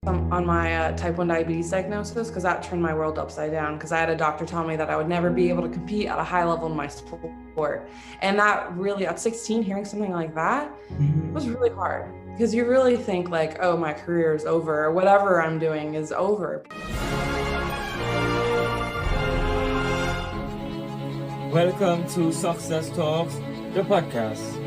on my type 1 diabetes diagnosis, because that turned my world upside down, because I had a doctor tell me that I would never be able to compete at a high level in my sport. And that really, at 16, hearing something like that was really hard, because you really think like, oh, my career is over, or whatever I'm doing is over. Welcome to Success Talks, the podcast.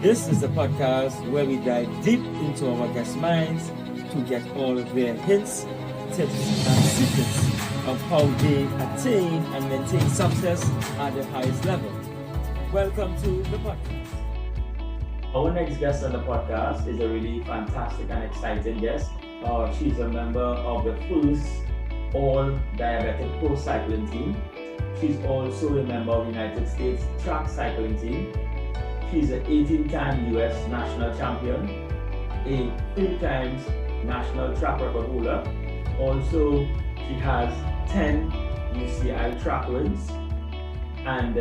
This is the podcast where we dive deep into our guests' minds to get all of their hints, tips, and secrets of how they attain and maintain success at the highest level. Welcome to the podcast. Our next guest on the podcast is a really fantastic and exciting guest. She's a member of the first all-diabetic pro cycling team. She's also a member of the United States track cycling team. She's an 18-time US national champion, a 3 times national track record holder. Also, she has 10 UCI track wins. And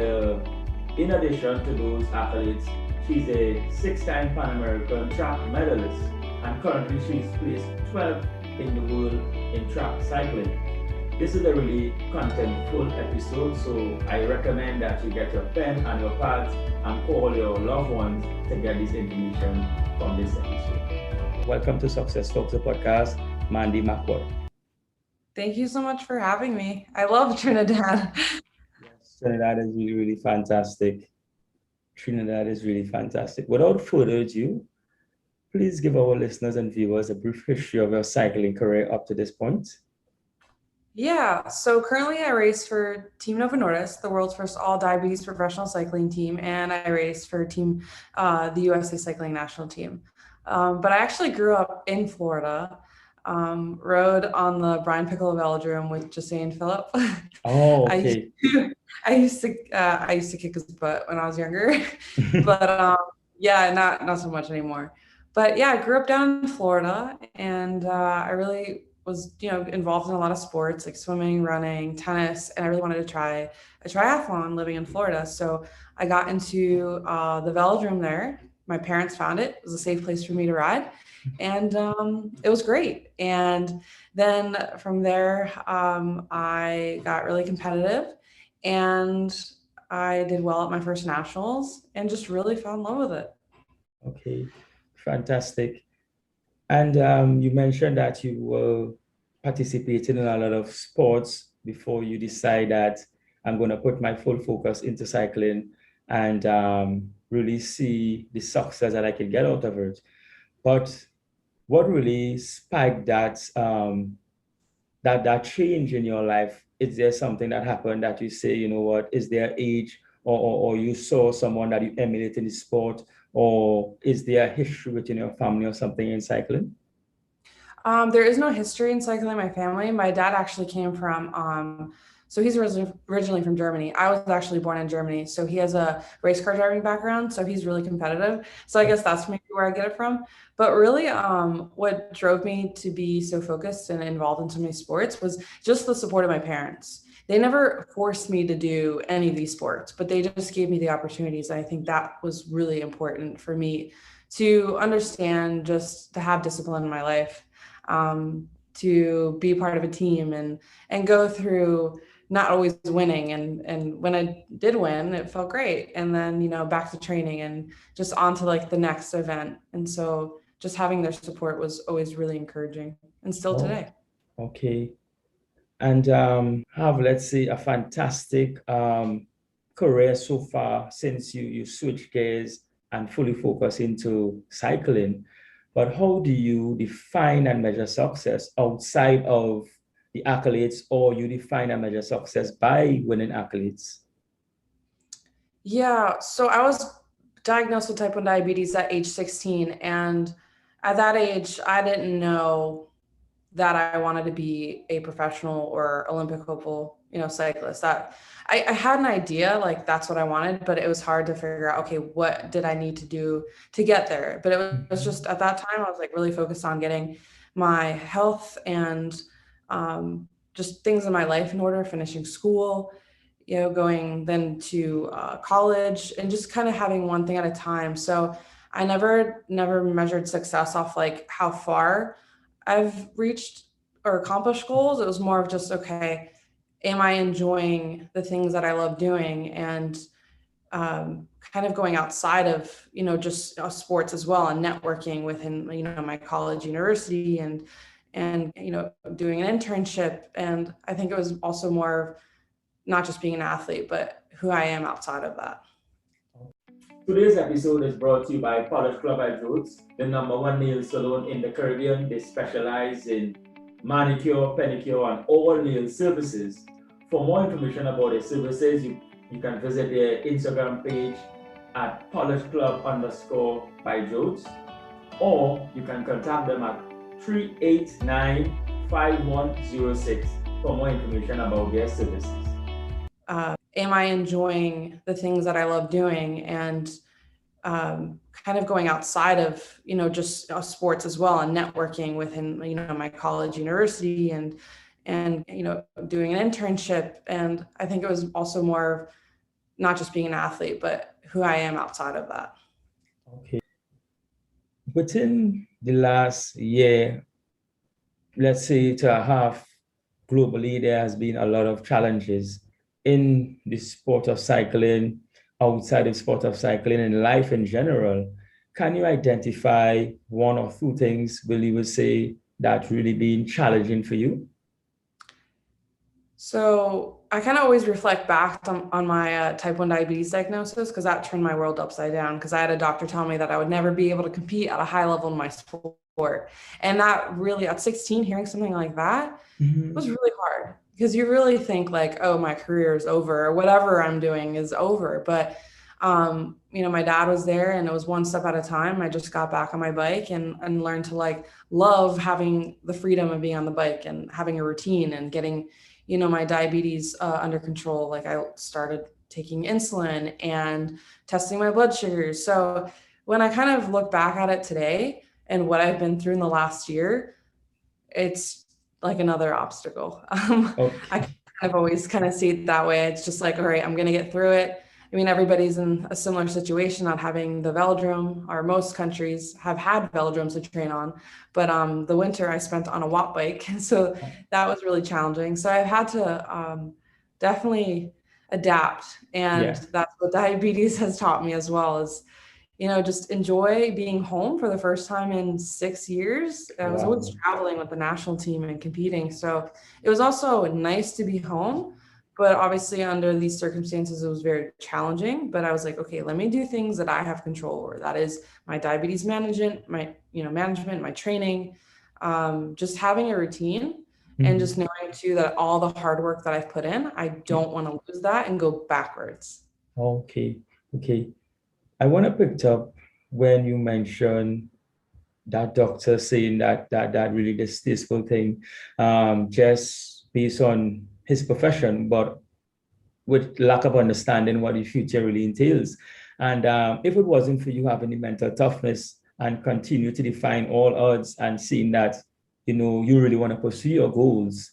in addition to those accolades, she's a 6-time Pan American track medalist. And currently she's placed 12th in the world in track cycling. This is a really content-full episode, so I recommend that you get your pen and your pads and call your loved ones to get this information from this episode. Welcome to Success Talks, the podcast, Mandy Marquardt. Thank you so much for having me. I love Trinidad. Yes, Trinidad is really, really fantastic. Trinidad is really fantastic. Without further ado, please give our listeners and viewers a brief history of your cycling career up to this point. Yeah, so currently I race for Team NOVO NORDISK, the world's first all-diabetes professional cycling team, and I race for team the USA Cycling National Team. But I actually grew up in Florida, rode on the BRAIAN PICCOLO VELODROME with Jesse Phillip. Oh, okay. I used to kick his butt when I was younger, but yeah, not so much anymore. But yeah, I grew up down in Florida, and I really was, involved in a lot of sports like swimming, running, tennis, and I really wanted to try a triathlon living in Florida. So I got into the velodrome there. My parents found it. It was a safe place for me to ride, and it was great. And then from there, I got really competitive, and I did well at my first nationals and just really fell in love with it. Okay, fantastic. And you mentioned that you were participating in a lot of sports before you decide that I'm going to put my full focus into cycling and really see the success that I can get out of it. But what really spiked that change in your life? Is there something that happened that you say, you know what, is there age or you saw someone that you emulate in the sport? Or is there a history within your family or something in cycling? There is no history in cycling in my family. My dad actually came from, so he's originally from Germany. I was actually born in Germany. So he has a race car driving background. So he's really competitive. So I guess that's maybe where I get it from. But really, what drove me to be so focused and involved in so many sports was just the support of my parents. They never forced me to do any of these sports, but they just gave me the opportunities. And I think that was really important for me to understand, just to have discipline in my life, to be part of a team and go through not always winning. And when I did win, it felt great. And then, back to training and just on to like the next event. And so just having their support was always really encouraging, and still today. Okay. And have, let's say, a fantastic career so far since you switched gears and fully focus into cycling. But how do you define and measure success outside of the accolades, or you define and measure success by winning accolades? Yeah, so I was diagnosed with type 1 diabetes at age 16. And at that age, I didn't know that I wanted to be a professional or Olympic hopeful, cyclist. That I had an idea, like that's what I wanted, but it was hard to figure out, okay, what did I need to do to get there? But it was just, at that time, I was like really focused on getting my health and just things in my life in order, finishing school, going then to college, and just kind of having one thing at a time. So I never measured success off like how far I've reached or accomplished goals. It was more of just, okay, am I enjoying the things that I love doing? And kind of going outside of, just sports as well, and networking within, my college, university, and doing an internship. And I think it was also more of not just being an athlete, but who I am outside of that. Today's episode is brought to you by Polish Club by Roots, the #1 nail salon in the Caribbean. They specialize in manicure, pedicure, and all nail services. For more information about their services, you can visit their Instagram page at polishclub_by-Jotes, or you can contact them at 389-5106 for more information about their services. Am I enjoying the things that I love doing? And kind of going outside of, just sports as well, and networking within, my college, university, and doing an internship. And I think it was also more of not just being an athlete, but who I am outside of that. Okay. Within the last year, let's say to a half, globally, there has been a lot of challenges in the sport of cycling, outside the sport of cycling, and life in general. Can you identify one or two things, will you say, that really been challenging for you? So I kind of always reflect back on my type 1 diabetes diagnosis, because that turned my world upside down, because I had a doctor tell me that I would never be able to compete at a high level in my sport. And that really, at 16, hearing something like that was really hard, because you really think like, oh, my career is over, or whatever I'm doing is over. But, my dad was there, and it was one step at a time. I just got back on my bike and learned to love having the freedom of being on the bike and having a routine and getting, my diabetes under control. I started taking insulin and testing my blood sugars. So when I kind of look back at it today and what I've been through in the last year, it's like another obstacle. Okay. I kind of always kind of see it that way. It's just like, all right, I'm going to get through it. I mean, everybody's in a similar situation, not having the velodrome, or most countries have had velodromes to train on. But the winter I spent on a watt bike. So that was really challenging. So I've had to definitely adapt. And that's what diabetes has taught me as well, is, just enjoy being home for the first time in 6 years. I was always traveling with the national team and competing. So it was also nice to be home. But obviously under these circumstances, it was very challenging. But I was like, okay, let me do things that I have control over. That is my diabetes management, my training, just having a routine, and just knowing too that all the hard work that I've put in, I don't want to lose that and go backwards. Okay. I want to pick up when you mentioned that doctor saying that really distasteful thing, just based on his profession, but with lack of understanding what the future really entails. And if it wasn't for you having the mental toughness and continue to define all odds and seeing that, you really want to pursue your goals,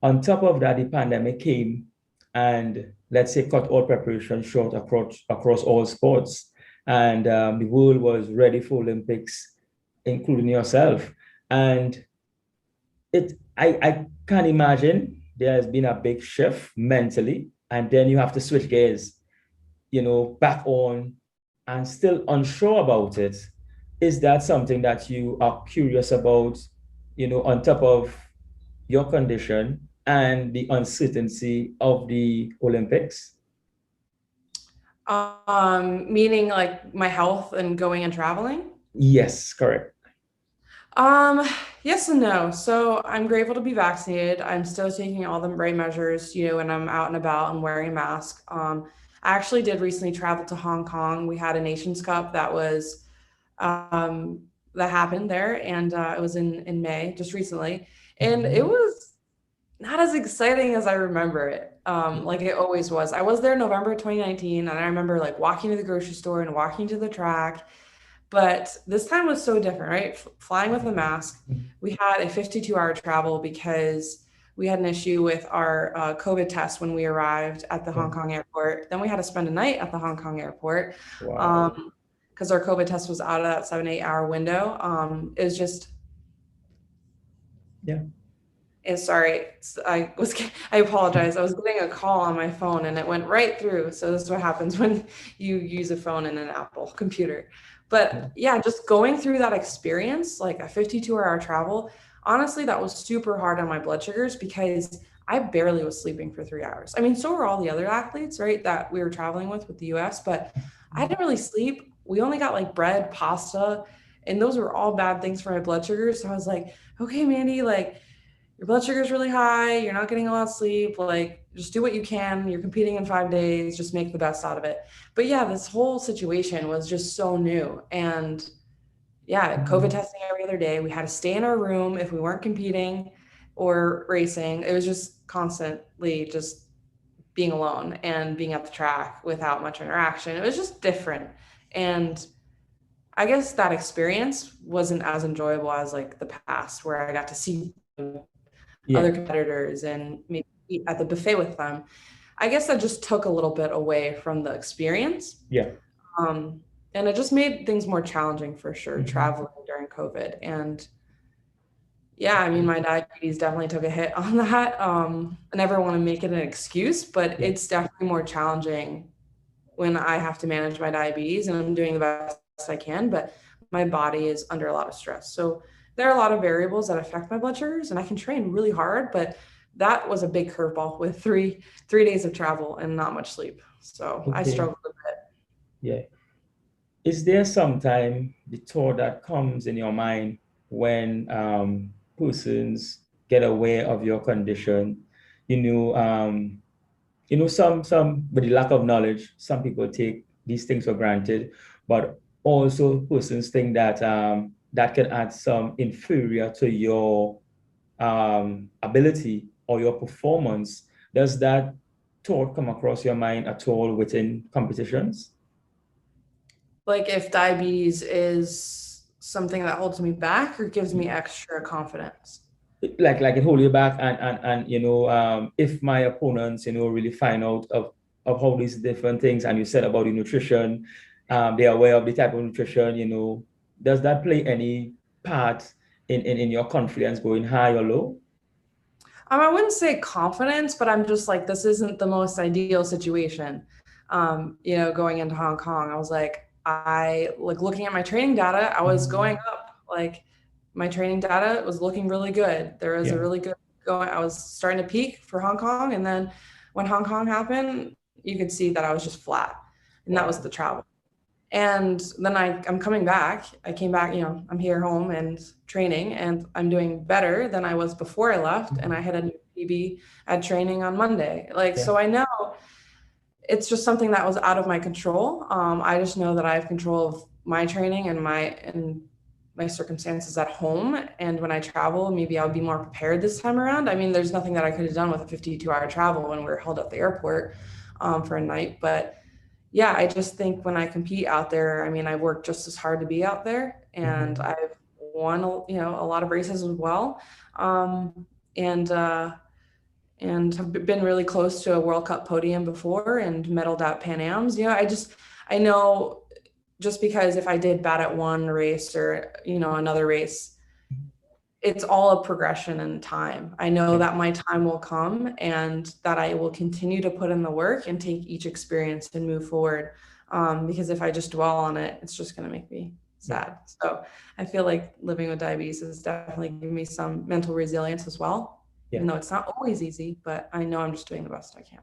on top of that, the pandemic came and, let's say, cut all preparation short across all sports. And the world was ready for Olympics, including yourself. And I can't imagine there has been a big shift mentally, and then you have to switch gears, back on, and still unsure about it. Is that something that you are curious about, on top of your condition and the uncertainty of the Olympics? Meaning like my health and going and traveling? Yes, correct. Yes and no. So I'm grateful to be vaccinated. I'm still taking all the right measures, when I'm out and about and wearing a mask. I actually did recently travel to Hong Kong. We had a Nations Cup that was, that happened there. And it was in May, just recently. And it was not as exciting as I remember it. Like it always was. I was there in November 2019. And I remember walking to the grocery store and walking to the track. But this time was so different, right? Flying with a mask. We had a 52-hour travel because we had an issue with our COVID test when we arrived at the Hong Kong airport. Then we had to spend a night at the Hong Kong airport because our COVID test was out of that 7-8 hour window. It was just Yeah. And sorry, I apologize. I was getting a call on my phone and it went right through. So this is what happens when you use a phone in an Apple computer. But yeah, just going through that experience, like a 52-hour travel, honestly, that was super hard on my blood sugars because I barely was sleeping for 3 hours. I mean, so were all the other athletes, right, that we were traveling with the US, but I didn't really sleep. We only got like bread, pasta, and those were all bad things for my blood sugars. So I was like, okay, Mandy, like, your blood sugar is really high, you're not getting a lot of sleep, like just do what you can. You're competing in 5 days, just make the best out of it. But yeah, this whole situation was just so new. And yeah, COVID testing every other day. We had to stay in our room if we weren't competing or racing. It was just constantly just being alone and being at the track without much interaction. It was just different. And I guess that experience wasn't as enjoyable as like the past where I got to see other competitors and maybe eat at the buffet with them. I guess that just took a little bit away from the experience. Yeah. And it just made things more challenging for sure, traveling during COVID. And yeah, I mean, my diabetes definitely took a hit on that. I never want to make it an excuse, but it's definitely more challenging when I have to manage my diabetes and I'm doing the best I can, but my body is under a lot of stress. So there are a lot of variables that affect my blood sugars and I can train really hard, but that was a big curveball with three days of travel and not much sleep. So I struggled a bit. Yeah. Is there sometime the thought that comes in your mind when persons get aware of your condition? Some with the lack of knowledge, some people take these things for granted, but also persons think that that can add some inferior to your ability or your performance. Does that thought come across your mind at all within competitions? Like if diabetes is something that holds me back or gives me extra confidence? Like it hold you back and if my opponents really find out of how these different things, and you said about the nutrition, they're aware of the type of nutrition, does that play any part in your confidence going high or low? I wouldn't say confidence, but I'm just like, this isn't the most ideal situation. Going into Hong Kong, I was like, looking at my training data, I was going up. Like my training data was looking really good. There was a really good going. I was starting to peak for Hong Kong. And then when Hong Kong happened, you could see that I was just flat. And that was the travel. And then I'm coming back. I came back, I'm here home and training, and I'm doing better than I was before I left. And I had a new PB at training on Monday. So I know it's just something that was out of my control. I just know that I have control of my training and my circumstances at home. And when I travel, maybe I'll be more prepared this time around. I mean, there's nothing that I could have done with a 52-hour travel when we were held at the airport for a night. But yeah, I just think when I compete out there, I mean, I work just as hard to be out there, and I've won, a lot of races as well. And have been really close to a World Cup podium before and medaled at Pan Ams. I know just because if I did bad at one race or, another race, it's all a progression in time. I know that my time will come and that I will continue to put in the work and take each experience and move forward. Because if I just dwell on it, it's just going to make me sad. So I feel like living with diabetes has definitely given me some mental resilience as well. Even though it's not always easy, but I know I'm just doing the best I can.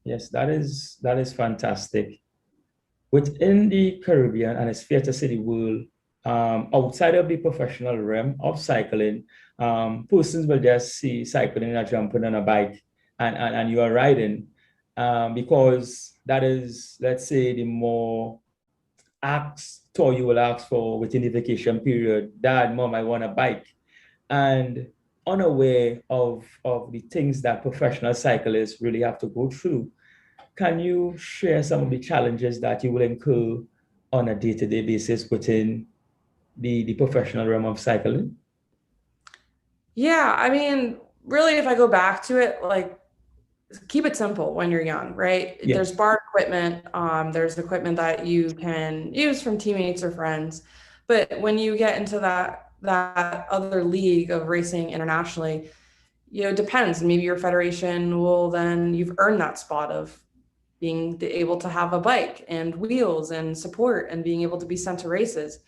Yes, that is fantastic. Within the Caribbean, and it's fair to say the world, outside of the professional realm of cycling, persons will just see cycling and jumping on a bike and you are riding, because that is, let's say, the more toy you will ask for within the vacation period. Dad, mom, I want a bike. And unaware of the things that professional cyclists really have to go through, can you share some of the challenges that you will incur on a day-to-day basis within the professional realm of cycling? Yeah, I mean, really, if I go back to it, like, keep it simple when you're young, right? There's bar equipment, there's equipment that you can use from teammates or friends. But when you get into that that other league of racing internationally, it depends. Maybe your federation will then, you've earned that spot of being able to have a bike and wheels and support and being able to be sent to races.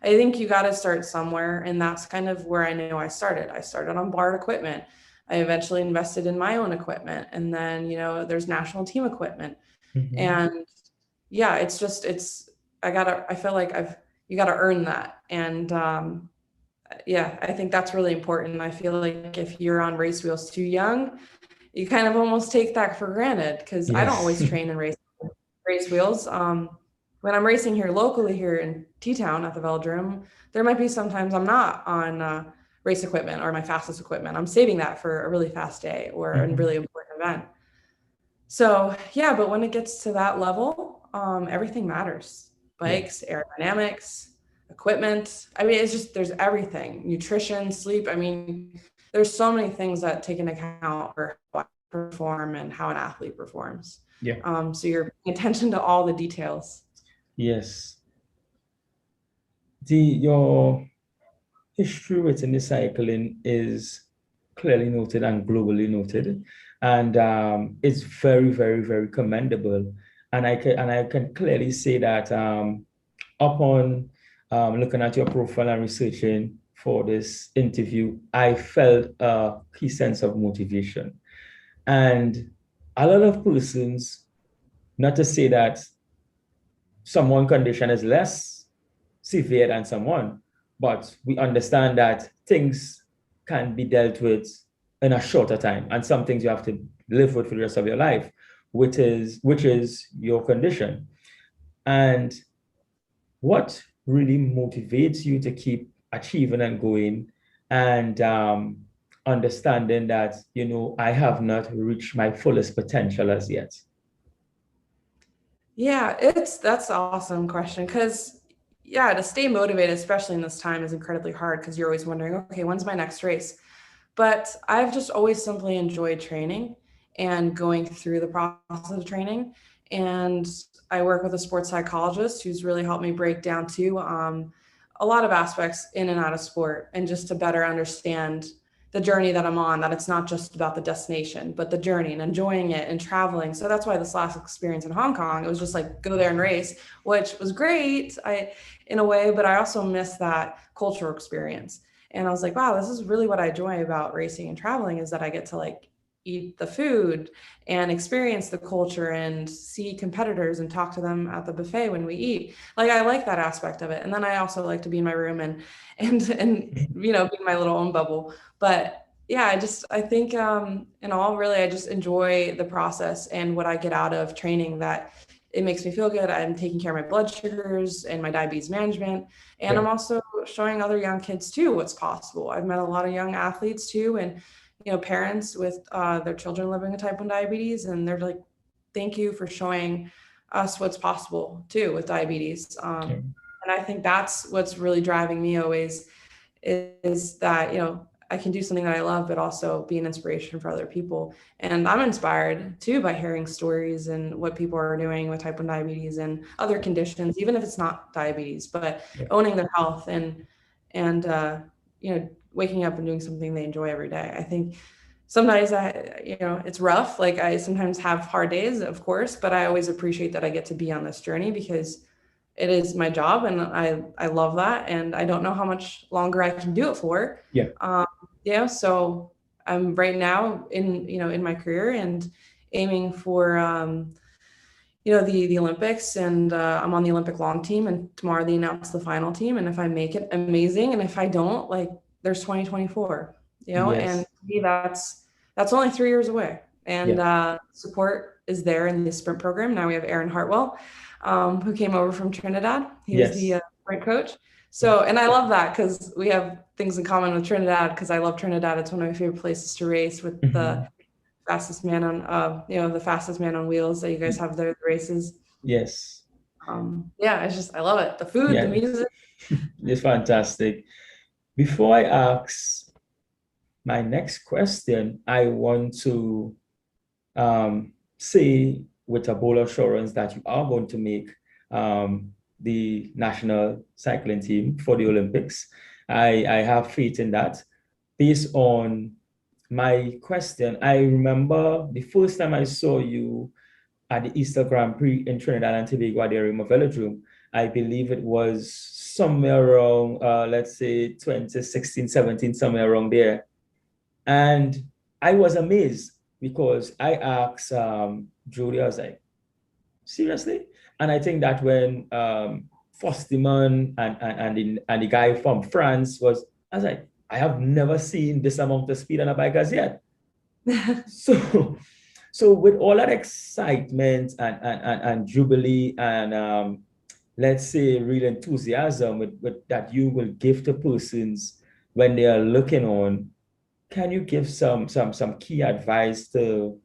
I think you got to start somewhere. And that's kind of where I know I started. I started on borrowed equipment. I eventually invested in my own equipment. And then, there's national team equipment. Mhm. And yeah, I feel like you got to earn that. And yeah, I think that's really important. I feel like if you're on race wheels too young, you kind of almost take that for granted, because I don't Yes. always train and race wheels. When I'm racing here locally here in T-Town at the Velodrome, there might be sometimes I'm not on race equipment or my fastest equipment. I'm saving that for a really fast day or a Mhm. really important event. So yeah, but when it gets to that level, everything matters. Bikes, aerodynamics, equipment. I mean, there's everything. Nutrition, sleep. I mean, there's so many things that take into account for how I perform and how an athlete performs. Yeah. So you're paying attention to all the details. Yes. Your history within the cycling is clearly noted and globally noted, and it's very, very, very commendable. And I can clearly say that upon looking at your profile and researching for this interview, I felt a key sense of motivation. And a lot of persons, not to say that someone condition is less severe than someone, but we understand that things can be dealt with in a shorter time, and some things you have to live with for the rest of your life, which is your condition. And what really motivates you to keep achieving and going, and understanding that I have not reached my fullest potential as yet? Yeah, that's an awesome question, because yeah, to stay motivated, especially in this time, is incredibly hard, because you're always wondering, okay, when's my next race? But I've just always simply enjoyed training and going through the process of training. And I work with a sports psychologist who's really helped me break down too a lot of aspects in and out of sport, and just to better understand the journey that I'm on, that it's not just about the destination, but the journey and enjoying it and traveling. So that's why this last experience in Hong Kong, it was just like go there and race, which was great in a way, but I also missed that cultural experience. And I was like, wow, this is really what I enjoy about racing and traveling, is that I get to like eat the food and experience the culture and see competitors and talk to them at the buffet when we eat. Like, I like that aspect of it. And then I also like to be in my room and be my little own bubble. But yeah, I think in all, really, I just enjoy the process and what I get out of training, that it makes me feel good. I'm taking care of my blood sugars and my diabetes management. And Yeah. I'm also showing other young kids too what's possible. I've met a lot of young athletes too, and parents with their children living with type 1 diabetes, and they're like, thank you for showing us what's possible too with diabetes. And I think that's what's really driving me always, is that I can do something that I love, but also be an inspiration for other people. And I'm inspired too by hearing stories and what people are doing with type 1 diabetes and other conditions, even if it's not diabetes, but owning their health and waking up and doing something they enjoy every day. I think sometimes it's rough. Like, I sometimes have hard days, of course, but I always appreciate that I get to be on this journey, because it is my job and I love that. And I don't know how much longer I can do it for. So I'm right now in my career and aiming for, the Olympics, and I'm on the Olympic long team, and tomorrow they announce the final team. And if I make it, amazing. And if I don't, like, there's 2024, and to me, that's only 3 years away. And support is there in the sprint program. Now we have Aaron Hartwell, who came over from Trinidad. He was the sprint coach. So, and I love that, because we have things in common with Trinidad, because I love Trinidad. It's one of my favorite places to race, with the fastest man on, the fastest man on wheels that you guys have there, the races. Yes. I love it. The food, the music. It's fantastic. Before I ask my next question, I want to say with a bold assurance that you are going to make the national cycling team for the Olympics. I have faith in that. Based on my question, I remember the first time I saw you at the Easter Grand Prix in Trinidad and Tobago at the Arima Velodrome. I believe it was somewhere around, let's say 2016, 17, somewhere around there. And I was amazed because I asked Julie, I was like, seriously? And I think that when Fosterman and the guy from France was, I was like, I have never seen this amount of speed on a bike as yet. So with all that excitement and jubilee and let's say real enthusiasm with that you will give to persons when they are looking on, can you give some key advice to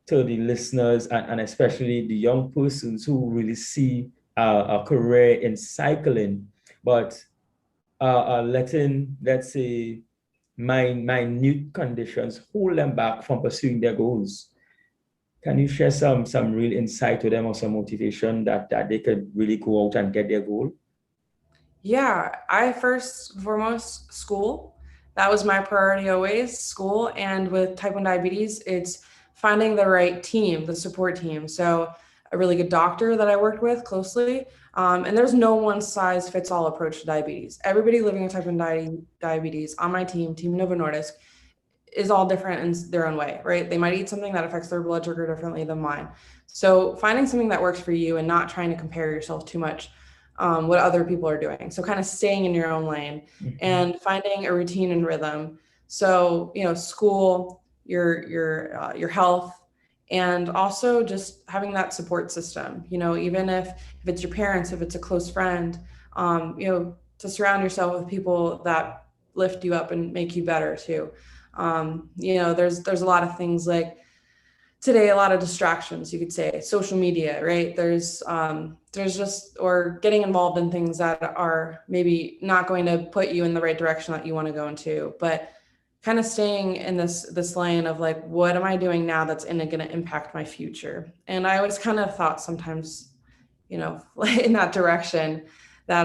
the listeners and especially the young persons who really see a career in cycling, but letting, let's say, minute conditions hold them back from pursuing their goals? Can you share some real insight to them or some motivation that they could really go out and get their goal? Yeah, I first and foremost, school. That was my priority always, school. And with type 1 diabetes, it's finding the right team, the support team. So a really good doctor that I worked with closely. And there's no one size fits all approach to diabetes. Everybody living with type 1 diabetes on my team, Team NOVO NORDISK, is all different in their own way, right? They might eat something that affects their blood sugar differently than mine. So finding something that works for you and not trying to compare yourself too much what other people are doing. So kind of staying in your own lane and finding a routine and rhythm. So, you know, school, your health, and also just having that support system, you know, even if it's your parents, if it's a close friend, you know, to surround yourself with people that lift you up and make you better too. You know, there's a lot of things like today, a lot of distractions, you could say, social media, right? There's just, or getting involved in things that are maybe not going to put you in the right direction that you want to go into, but kind of staying in this lane of like, what am I doing now that's going to impact my future? And I always kind of thought sometimes, you know, in that direction that,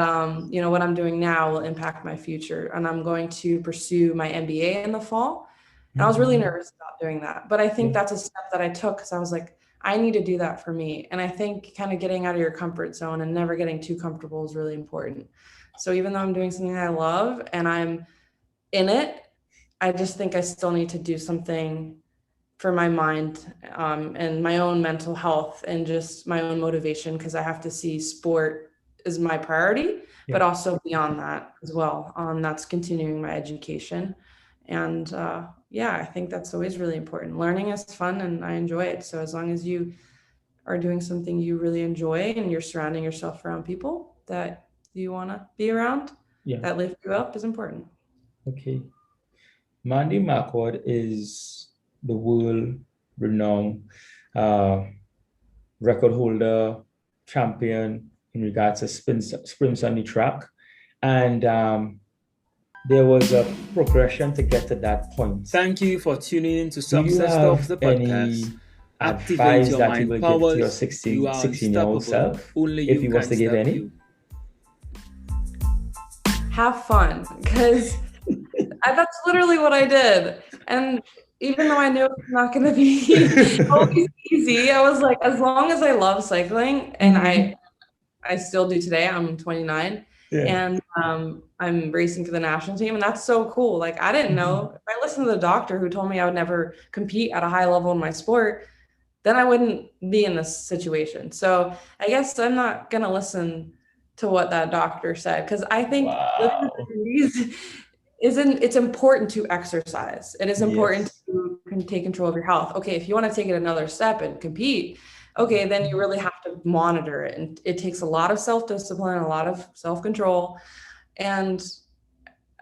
you know, what I'm doing now will impact my future. And I'm going to pursue my MBA in the fall. And I was really nervous about doing that. But I think that's a step that I took because I was like, I need to do that for me. And I think kind of getting out of your comfort zone and never getting too comfortable is really important. So even though I'm doing something I love and I'm in it, I just think I still need to do something for my mind and my own mental health and just my own motivation, because I have to see sport as my priority, but also beyond that as well. That's continuing my education. And yeah, I think that's always really important. Learning is fun and I enjoy it. So as long as you are doing something you really enjoy and you're surrounding yourself around people that you want to be around, that lift you up, is important. Okay. Mandy Marquardt is the world-renowned record holder, champion in regards to sprints on the track. And there was a progression to get to that point. Thank you for tuning in to Success Talks, the podcast. Advice that you will give to your 16-year-old self, if you was to give any? Have fun, because that's literally what I did. And even though I knew it's not going to be always easy, I was like, as long as I love cycling, and I still do today, I'm 29, and I'm racing for the national team, and that's so cool. Like, I didn't know, if I listened to the doctor who told me I would never compete at a high level in my sport, then I wouldn't be in this situation. So I guess I'm not going to listen to what that doctor said, because I think it's important to exercise. It is important to take control of your health. Okay, if you want to take it another step and compete, okay, then you really have to monitor it. And it takes a lot of self-discipline, a lot of self-control. And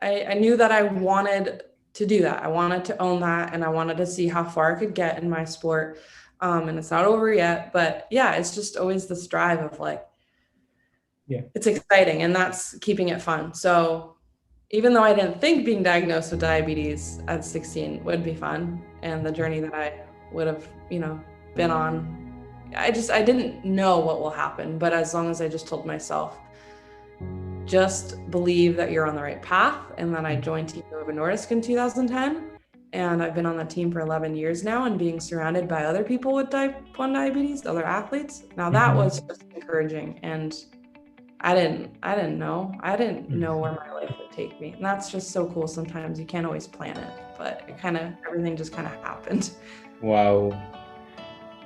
I knew that I wanted to do that. I wanted to own that. And I wanted to see how far I could get in my sport. And it's not over yet, but yeah, it's just always this drive of like, it's exciting, and that's keeping it fun. So even though I didn't think being diagnosed with diabetes at 16 would be fun, and the journey that I would have, you know, been on, I didn't know what will happen. But as long as I just told myself, just believe that you're on the right path. And then I joined Team NOVO NORDISK in 2010. And I've been on the team for 11 years now, and being surrounded by other people with type 1 diabetes, other athletes. Now that was just encouraging, and I didn't know where my life would take me. And that's just so cool. Sometimes you can't always plan it, but everything just kind of happened. Wow.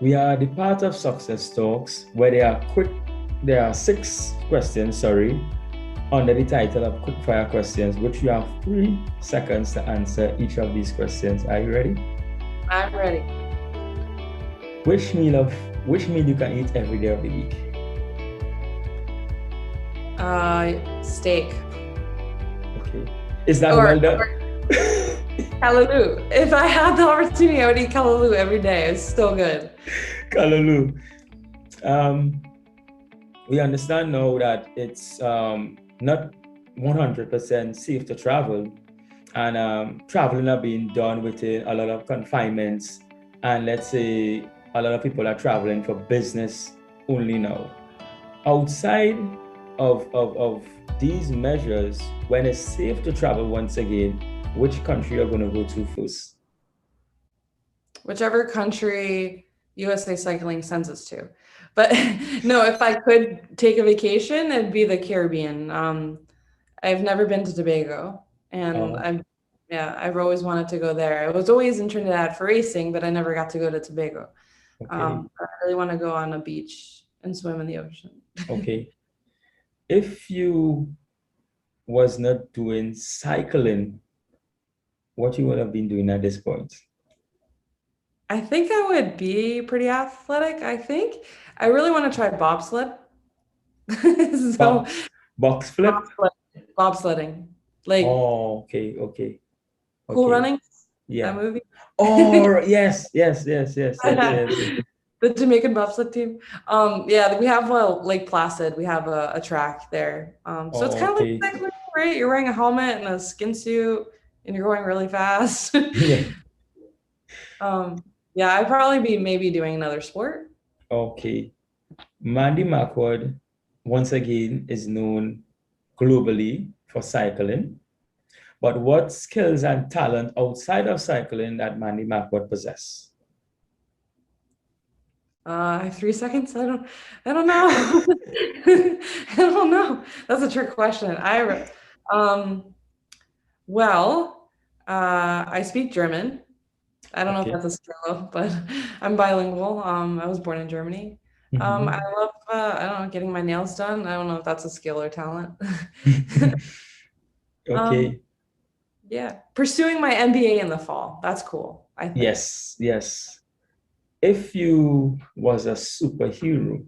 We are the part of Success Talks where there are 6 questions, under the title of quick fire questions, which you have 3 seconds to answer each of these questions. Are you ready? I'm ready. Which meal you can eat every day of the week? Steak. Okay. Is that well done? Callaloo. If I had the opportunity, I would eat callaloo every day. It's still good. Callaloo. We understand now that it's not 100% safe to travel, and traveling are being done within a lot of confinements, and let's say a lot of people are traveling for business only now. Outside of these measures, when it's safe to travel once again, which country are going to go to first? Whichever country USA Cycling sends us to. But no, if I could take a vacation, it'd be the Caribbean. I've never been to Tobago, and I've always wanted to go there. I was always in Trinidad for racing, but I never got to go to Tobago. Okay. I really want to go on a beach and swim in the ocean. Okay. If you was not doing cycling, what you would have been doing at this point? I think I would be pretty athletic. I think I really want to try bobsled. Box flip? Bobsledding. Like, oh, okay. Cool Running? Yeah. That movie? Oh, yes. The Jamaican bobsled team. Yeah, we have Lake Placid. We have a track there. So it's kind of like cycling, right? You're wearing a helmet and a skin suit, and you're going really fast. Yeah. Yeah, I'd probably be maybe doing another sport. Okay. Mandy Marquardt, once again, is known globally for cycling. But what skills and talent outside of cycling that Mandy Marquardt possess? I have 3 seconds. I don't know. I don't know. That's a trick question. I speak German. I don't know if that's a skill, but I'm bilingual. I was born in Germany. I love, I don't know, getting my nails done. I don't know if that's a skill or talent. Okay. Yeah. Pursuing my MBA in the fall. That's cool, I think. Yes. If you was a superhero,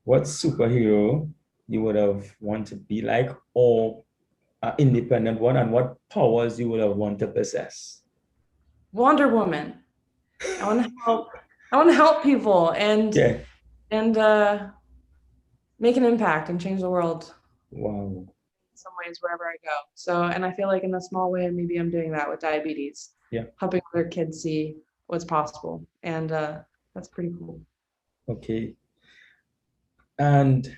what superhero you would have wanted to be like, or an independent one, and what powers you would have wanted to possess? Wonder Woman. I want to help people and make an impact and change the world. Wow. In some ways, wherever I go. So, and I feel like in a small way, maybe I'm doing that with diabetes. Yeah. Helping other kids see what's possible, and that's pretty cool. Okay. And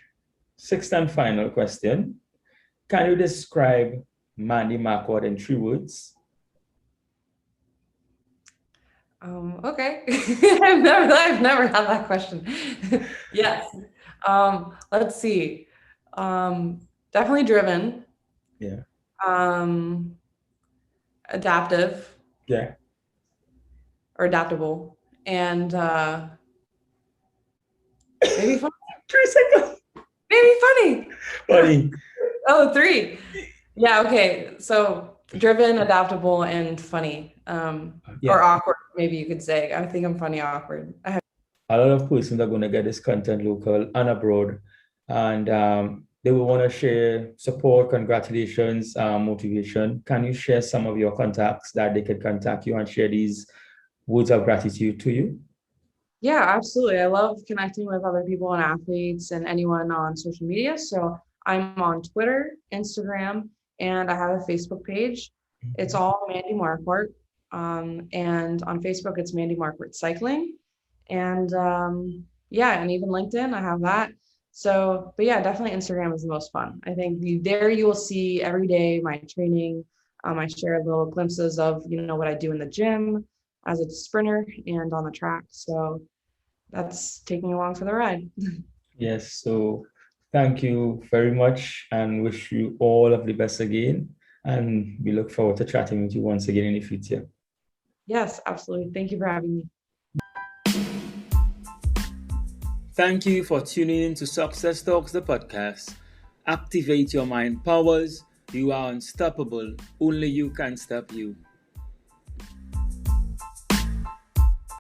6th and final question: can you describe Mandy Marquardt in 3 words? Okay. I've never had that question. Yes. Let's see. Definitely driven. Yeah. Adaptive. Yeah. Or adaptable. And maybe funny. 3 seconds. Maybe funny. Funny. Oh, 3. Yeah, okay. So driven, adaptable, and funny. Or awkward, maybe you could say. I think I'm funny, awkward. A lot of persons are going to get this content local and abroad, and they will want to share support, congratulations, motivation. Can you share some of your contacts that they could contact you and share these words of gratitude to you? Yeah, absolutely. I love connecting with other people and athletes and anyone on social media. So I'm on Twitter, Instagram, and I have a Facebook page. It's all Mandy Marquardt. And on Facebook, it's Mandy Marquardt Cycling. And and even LinkedIn, I have that. So, but yeah, definitely Instagram is the most fun. I think there you will see every day my training. I share little glimpses of, what I do in the gym as a sprinter and on the track. So that's taking you along for the ride. Yes, so thank you very much and wish you all of the best again. And we look forward to chatting with you once again in the future. Yes, absolutely. Thank you for having me. Thank you for tuning in to Success Talks, the podcast. Activate your mind powers. You are unstoppable. Only you can stop you.